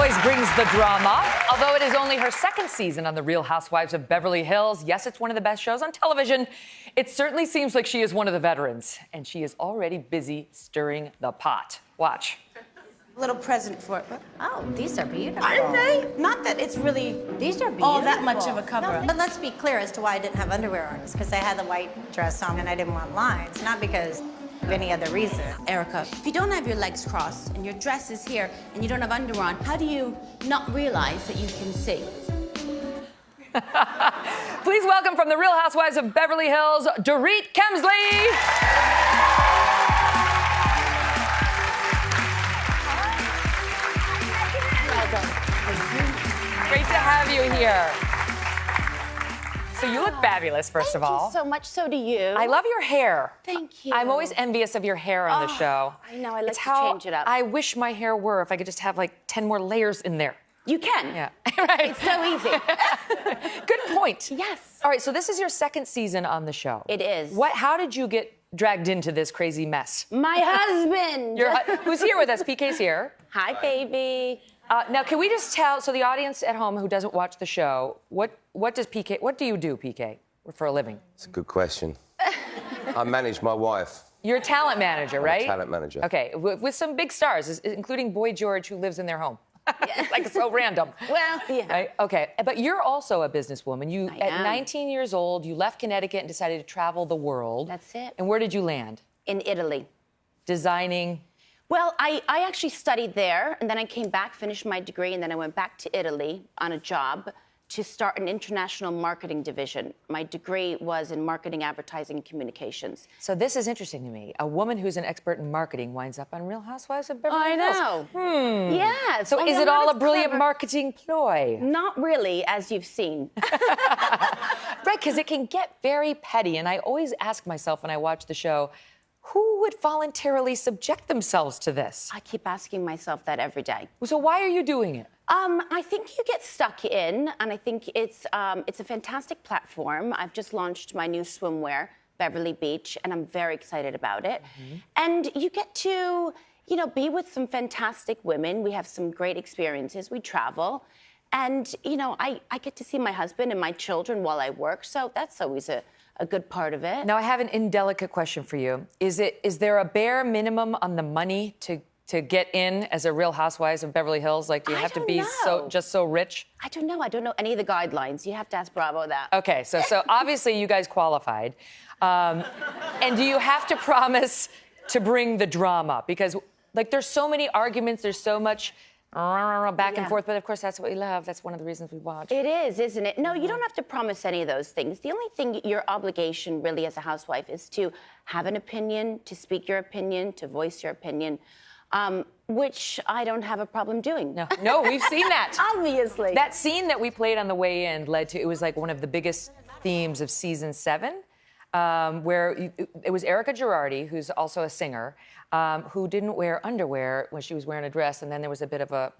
always brings the drama. Although it is only her second season on The Real Housewives of Beverly Hills, yes, it's one of the best shows on television. It certainly seems like she is one of the veterans, and she is already busy stirring the pot. Watch. A little present for it. Oh, these are beautiful. Aren't they? Not that it's really These are beautiful. all that much of a cover-up. No, but let's be clear as to why I didn't have underwear on. It's because I had the white dress on and I didn't want lines, not because of any other reason. Erica, if you don't have your legs crossed and your dress is here and you don't have underwear on, how do you not realize that you can see? Please welcome from The Real Housewives of Beverly Hills, Dorit Kemsley. Great to have you here. So you look fabulous, first of all. Thank you so much. So do you. I love your hair. Thank you. I'm always envious of your hair on the show. I know. I like It's to how change it up. I wish my hair were, if I could just have like 10 more layers in there. You can. Yeah, right. It's so easy. Good point. Yes. All right, so this is your second season on the show. It is. How did you get dragged into this crazy mess? My husband. Who's here with us? PK's here. Hi, baby. Now, can we just tell, so the audience at home who doesn't watch the show, what do you do, PK, for a living? It's a good question. I manage my wife. You're a talent manager, right? I'm a talent manager. Okay, with some big stars, including Boy George, who lives in their home. Like, so random. Well, yeah. Right? Okay, but you're also a businesswoman. I At am. 19 years old, you left Connecticut and decided to travel the world. That's it. And where did you land? In Italy. Designing. Well, I actually studied there, and then I came back, finished my degree, and then I went back to Italy on a job to start an international marketing division. My degree was in marketing, advertising, and communications. So this is interesting to me. A woman who's an expert in marketing winds up on Real Housewives of Beverly Hills. know. Yeah. So is it all a brilliant marketing ploy? Not really, as you've seen. Right, because it can get very petty. And I always ask myself when I watch the show, who would voluntarily subject themselves to this? I keep asking myself that every day. So why are you doing it? I think you get stuck in, and I think it's a fantastic platform. I've just launched my new swimwear, Beverly Beach, and I'm very excited about it. Mm-hmm. And you get to, be with some fantastic women. We have some great experiences. We travel. And, I get to see my husband and my children while I work, so that's always a good part of it. Now, I have an indelicate question for you. Is there a bare minimum on the money to get in as a Real Housewives of Beverly Hills? Like, do you have to be so rich? I don't know. I don't know any of the guidelines. You have to ask Bravo that. Okay, so obviously you guys qualified. And do you have to promise to bring the drama? Because, like, there's so many arguments, there's so much back and forth, but of course that's what we love. That's one of the reasons we watch. It is, isn't it? No, you don't have to promise any of those things. The only thing, your obligation really as a housewife is to have an opinion, to speak your opinion, to voice your opinion, which I don't have a problem doing. No, we've seen that. Obviously. That scene that we played on the way in led to, it was like one of the biggest themes of season 7. Where it was Erica Girardi, who's also a singer, who didn't wear underwear when she was wearing a dress, and then there was a bit of a...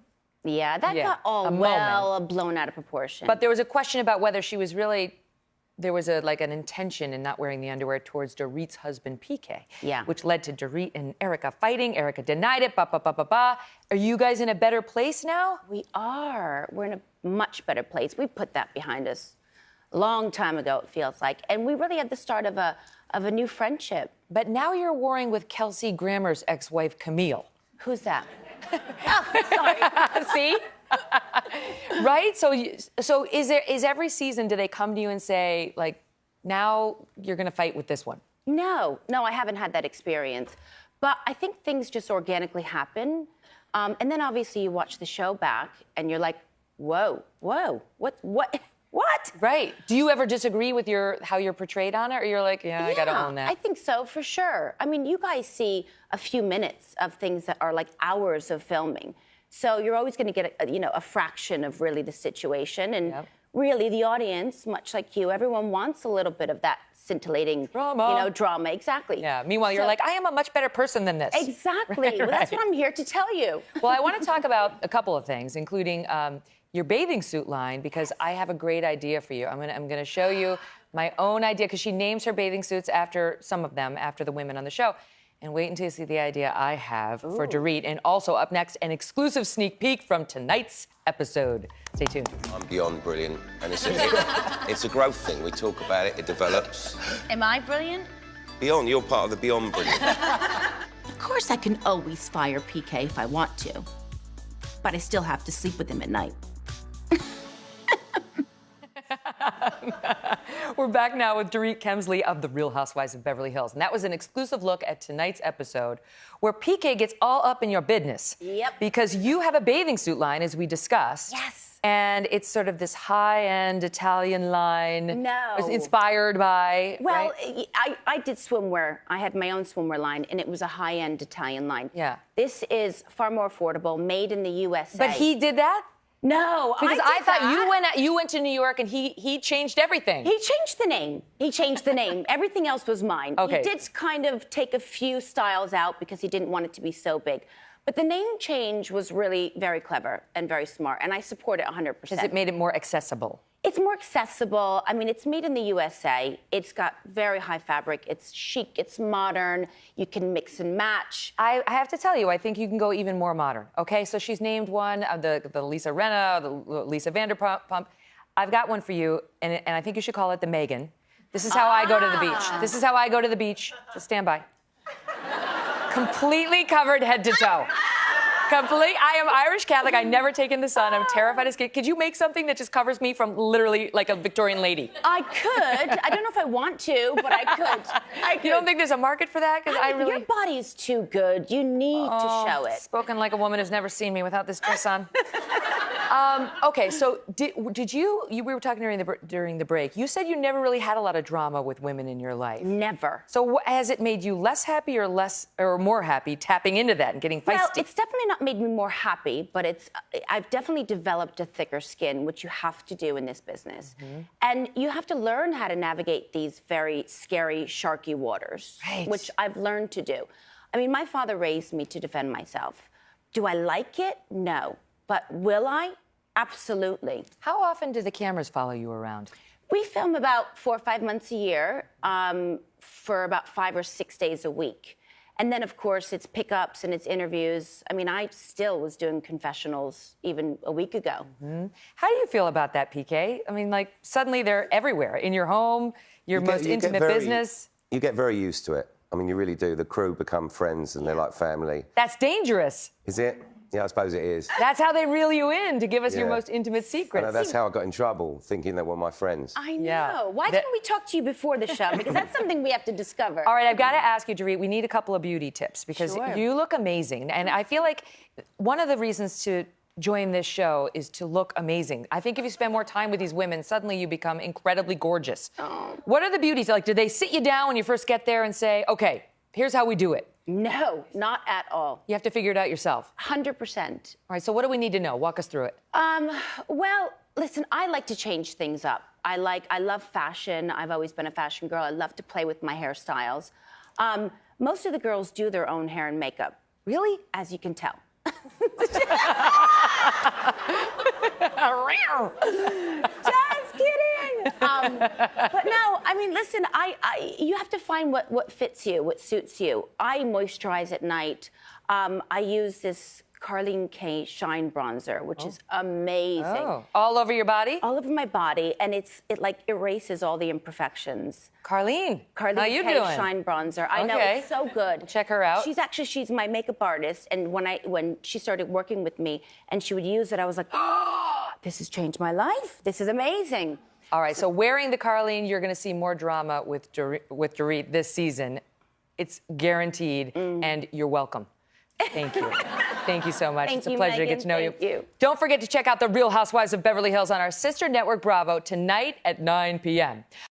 Yeah, that got all blown out of proportion. But there was a question about whether she was really... There was an intention in not wearing the underwear towards Dorit's husband, PK. Yeah. Which led to Dorit and Erica fighting. Erica denied it, Are you guys in a better place now? We are. We're in a much better place. We put that behind us a long time ago, it feels like. And we really had the start of a new friendship. But now you're warring with Kelsey Grammer's ex-wife, Camille. Who's that? Oh, sorry. See? Right? So is every season, do they come to you and say, like, now you're going to fight with this one? No, I haven't had that experience. But I think things just organically happen. And then obviously you watch the show back and you're like, whoa, what? Right. Do you ever disagree with how you're portrayed on it? Or you're like, yeah, I got to own that? I think so, for sure. I mean, you guys see a few minutes of things that are like hours of filming. So you're always going to get a fraction of really the situation. And really the audience, much like you, everyone wants a little bit of that scintillating drama. Exactly. Yeah. Meanwhile, you're like, I am a much better person than this. Exactly. Right. Well, that's what I'm here to tell you. Well, I want to talk about a couple of things, including your bathing suit line, because I have a great idea for you. I'm gonna show you my own idea, because she names her bathing suits after some of them, after the women on the show. And wait until you see the idea I have for Dorit. And also up next, an exclusive sneak peek from tonight's episode. Stay tuned. I'm beyond brilliant, and it's a growth thing. We talk about it, it develops. Am I brilliant? Beyond, you're part of the beyond brilliant. Of course I can always fire PK if I want to. But I still have to sleep with him at night. We're back now with Dorit Kemsley of The Real Housewives of Beverly Hills. And that was an exclusive look at tonight's episode where PK gets all up in your business. Yep. Because you have a bathing suit line, as we discussed. Yes. And it's sort of this high-end Italian line. No. It's inspired by, Well, right? I did swimwear. I had my own swimwear line, and it was a high-end Italian line. Yeah. This is far more affordable, made in the USA. But he did that? No, Because did I thought that. you went to New York and he changed everything. He changed the name. He changed the name. Everything else was mine. Okay. He did kind of take a few styles out because he didn't want it to be so big. But the name change was really very clever and very smart, and I support it 100%. Because it made it more accessible. It's more accessible. I mean, it's made in the USA. It's got very high fabric. It's chic. It's modern. You can mix and match. I have to tell you, I think you can go even more modern. Okay, so she's named one, the Lisa Rinna, the Lisa Vanderpump. I've got one for you, and I think you should call it the Megyn. This is how I go to the beach. This is how I go to the beach. Just stand by. Completely covered head to toe. I am Irish Catholic. I never take in the sun. I'm terrified of skin. Could you make something that just covers me from literally like a Victorian lady? I could. I don't know if I want to, but I could. You don't think there's a market for that? Because I really. Your body's too good. You need to show it. Spoken like a woman who's never seen me without this dress on. Okay, so did you? We were talking during the break. You said you never really had a lot of drama with women in your life. Never. So has it made you less happy or more happy tapping into that and getting feisty? Well, it's definitely not made me more happy, but I've definitely developed a thicker skin, which you have to do in this business. Mm-hmm. And you have to learn how to navigate these very scary, sharky waters, Right. which I've learned to do. I mean, my father raised me to defend myself. Do I like it? No. But will I? Absolutely. How often do the cameras follow you around? We film about 4 or 5 months a year for about 5 or 6 days a week. And then, of course, it's pickups and it's interviews. I mean, I still was doing confessionals even a week ago. Mm-hmm. How do you feel about that, PK? I mean, like, suddenly they're everywhere. In your home, your most intimate business. You get very used to it. I mean, you really do. The crew become friends and they're like family. That's dangerous. Is it? Yeah, I suppose it is. That's how they reel you in, to give us your Yeah. most intimate secrets. I know, that's how I got in trouble, thinking they were my friends. I know. Yeah. Why didn't we talk to you before the show? Because that's something we have to discover. All right, I've got to ask you, Dorit, we need a couple of beauty tips because Sure. you look amazing. And I feel like one of the reasons to join this show is to look amazing. I think if you spend more time with these women, suddenly you become incredibly gorgeous. Oh. What are the beauties? Like, do they sit you down when you first get there and say, okay, here's how we do it? No, not at all. You have to figure it out yourself. 100%. All right, so what do we need to know? Walk us through it. Well, listen, I like to change things up. I love fashion. I've always been a fashion girl. I love to play with my hairstyles. Most of the girls do their own hair and makeup. Really? As you can tell. Just kidding. But no, I mean, listen, you have to find what fits you, what suits you. I moisturize at night. I use this Carlene K Shine Bronzer, which is amazing. Oh, all over your body? All over my body, and it like erases all the imperfections. Carlene, how you K doing? Shine Bronzer. I know, Okay. it's so good. Check her out. She's my makeup artist, and when she started working with me and she would use it, I was like, oh, this has changed my life. This is amazing. All right, so wearing the Carlene, you're going to see more drama with Dorit this season. It's guaranteed, and you're welcome. Thank you. Thank you so much. Thank It's a you, pleasure to get Megyn. to know Thank you. Don't forget to check out The Real Housewives of Beverly Hills on our sister network, Bravo, tonight at 9 p.m.